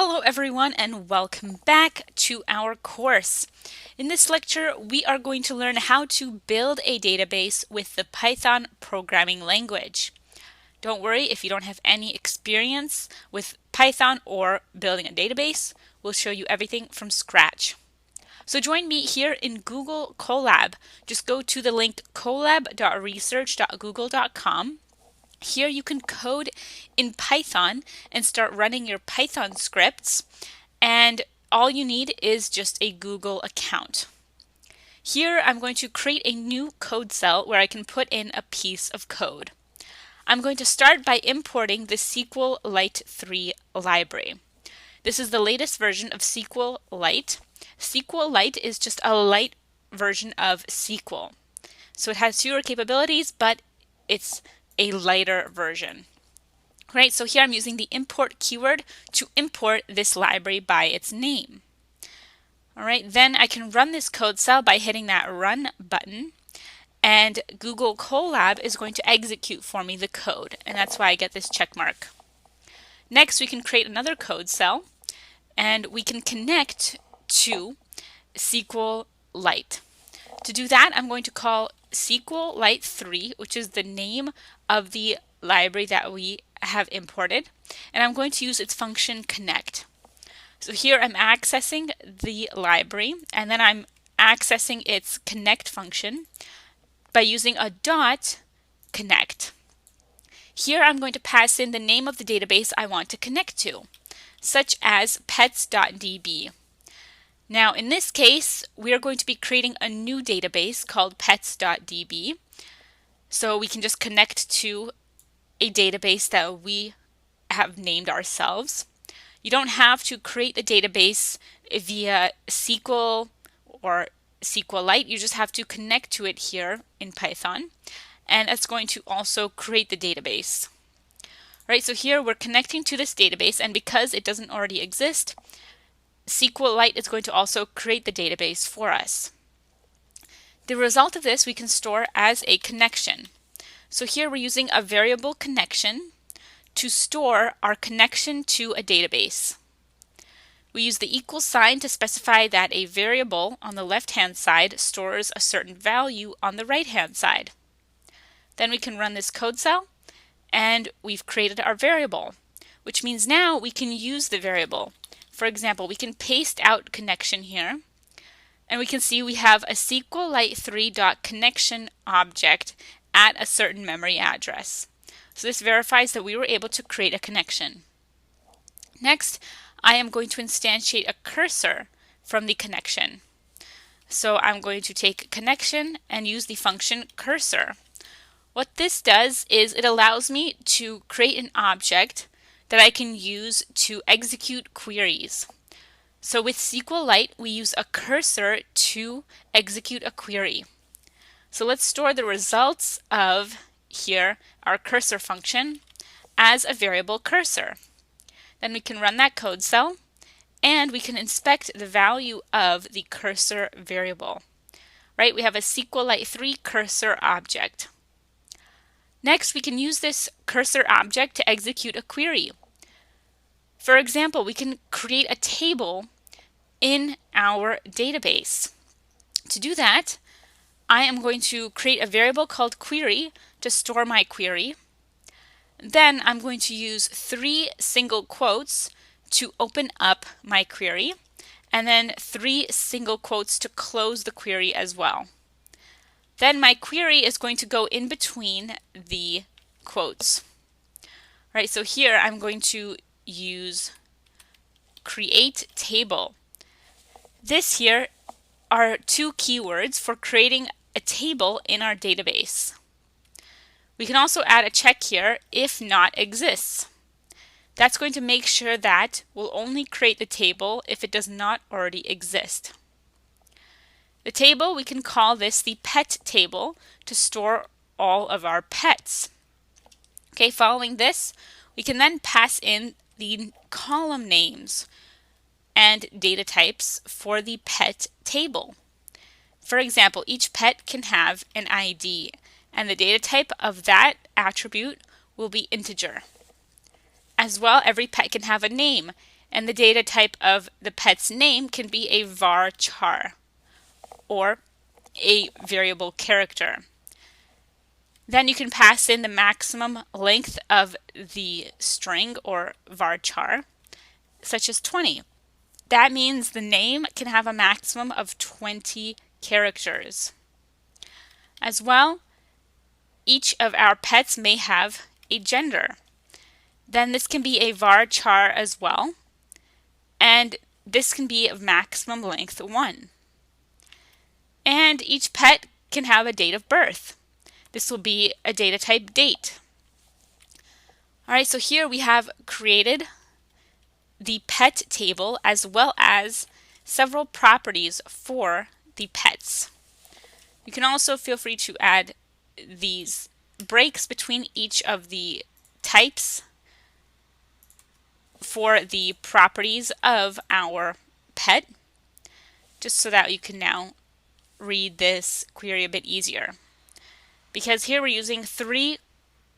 Hello everyone and welcome back to our course. In this lecture, we are going to learn how to build a database with the Python programming language. Don't worry if you don't have any experience with Python or building a database. We'll show you everything from scratch. So join me here in Google Colab. Just go to the link colab.research.google.com. Here you can code in Python and start running your Python scripts, and all you need is just a Google account. Here I'm going to create a new code cell where I can put in a piece of code. I'm going to start by importing the SQLite 3 library. This is the latest version of SQLite. SQLite is just a light version of SQL. So it has fewer capabilities, but it's a lighter version. Right, so here I'm using the import keyword to import this library by its name. All right, then I can run this code cell by hitting that run button, and Google Colab is going to execute for me the code, and that's why I get this check mark. Next, we can create another code cell, and we can connect to SQLite. To do that, I'm going to call SQLite 3, which is the name of the library that we have imported, and I'm going to use its function connect. So here I'm accessing the library, and then I'm accessing its connect function by using a dot connect. Here I'm going to pass in the name of the database I want to connect to, such as pets.db. Now in this case, we are going to be creating a new database called pets.db. So we can just connect to a database that we have named ourselves. You don't have to create the database via SQL or SQLite. You just have to connect to it here in Python. And that's going to also create the database. Right, so here we're connecting to this database, and because it doesn't already exist, SQLite is going to also create the database for us. The result of this we can store as a connection. So here we're using a variable connection to store our connection to a database. We use the equal sign to specify that a variable on the left-hand side stores a certain value on the right-hand side. Then we can run this code cell, and we've created our variable, which means now we can use the variable. For example, we can paste out connection here, and we can see we have a SQLite3.connection object at a certain memory address. So this verifies that we were able to create a connection. Next, I am going to instantiate a cursor from the connection. So I'm going to take connection and use the function cursor. What this does is it allows me to create an object that I can use to execute queries. So with SQLite, we use a cursor to execute a query. So let's store the results of here, our cursor function, as a variable cursor. Then we can run that code cell, and we can inspect the value of the cursor variable. Right, we have a SQLite 3 cursor object. Next, we can use this cursor object to execute a query. For example, we can create a table in our database. To do that, I am going to create a variable called query to store my query. Then I'm going to use 3 single quotes to open up my query, and then 3 single quotes to close the query as well. Then my query is going to go in between the quotes. Right, so here I'm going to use create table. This here are 2 keywords for creating a table in our database. We can also add a check here, if not exists. That's going to make sure that we'll only create the table if it does not already exist. The table, we can call this the pet table to store all of our pets. Okay, following this, we can then pass in the column names and data types for the pet table. For example, each pet can have an ID, and the data type of that attribute will be integer. As well, every pet can have a name, And the data type of the pet's name can be a varchar, or a variable character. Then you can pass in the maximum length of the string or varchar, such as 20. That means the name can have a maximum of 20 characters. As well, each of our pets may have a gender. Then this can be a varchar as well, and this can be of maximum length 1. And each pet can have a date of birth. This will be a data type date. Alright, so here we have created the pet table as well as several properties for the pets. You can also feel free to add these breaks between each of the types for the properties of our pet, just so that you can now read this query a bit easier. Because here we're using 3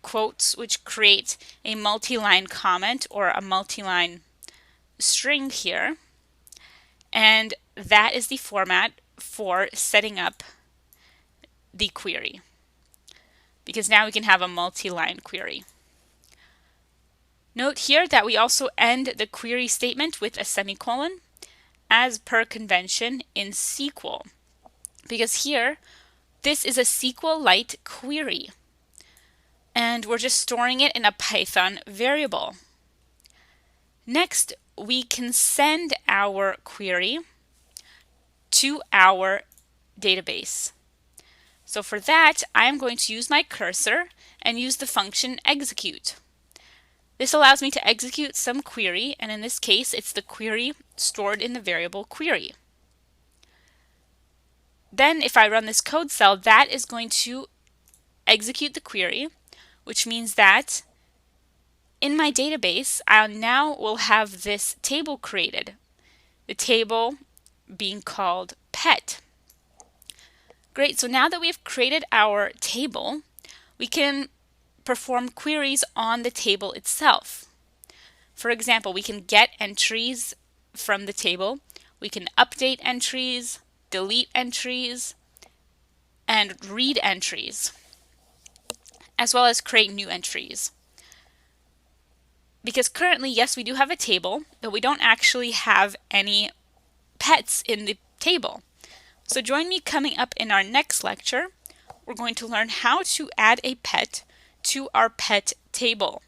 quotes which create a multi-line comment or a multi-line string here, and that is the format for setting up the query, because now we can have a multi-line query. Note here that we also end the query statement with a semicolon as per convention in SQL, because here this is a SQLite query and we're just storing it in a Python variable. Next, we can send our query to our database. So for that, I'm going to use my cursor and use the function execute. This allows me to execute some query, and in this case, it's the query stored in the variable query. Then if I run this code cell, that is going to execute the query, which means that in my database, I now will have this table created, the table being called pet. Great, so now that we have created our table, we can perform queries on the table itself. For example, we can get entries from the table, we can update entries, delete entries, and read entries, as well as create new entries. Because currently, yes, we do have a table, but we don't actually have any pets in the table. So join me coming up in our next lecture. We're going to learn how to add a pet to our pet table.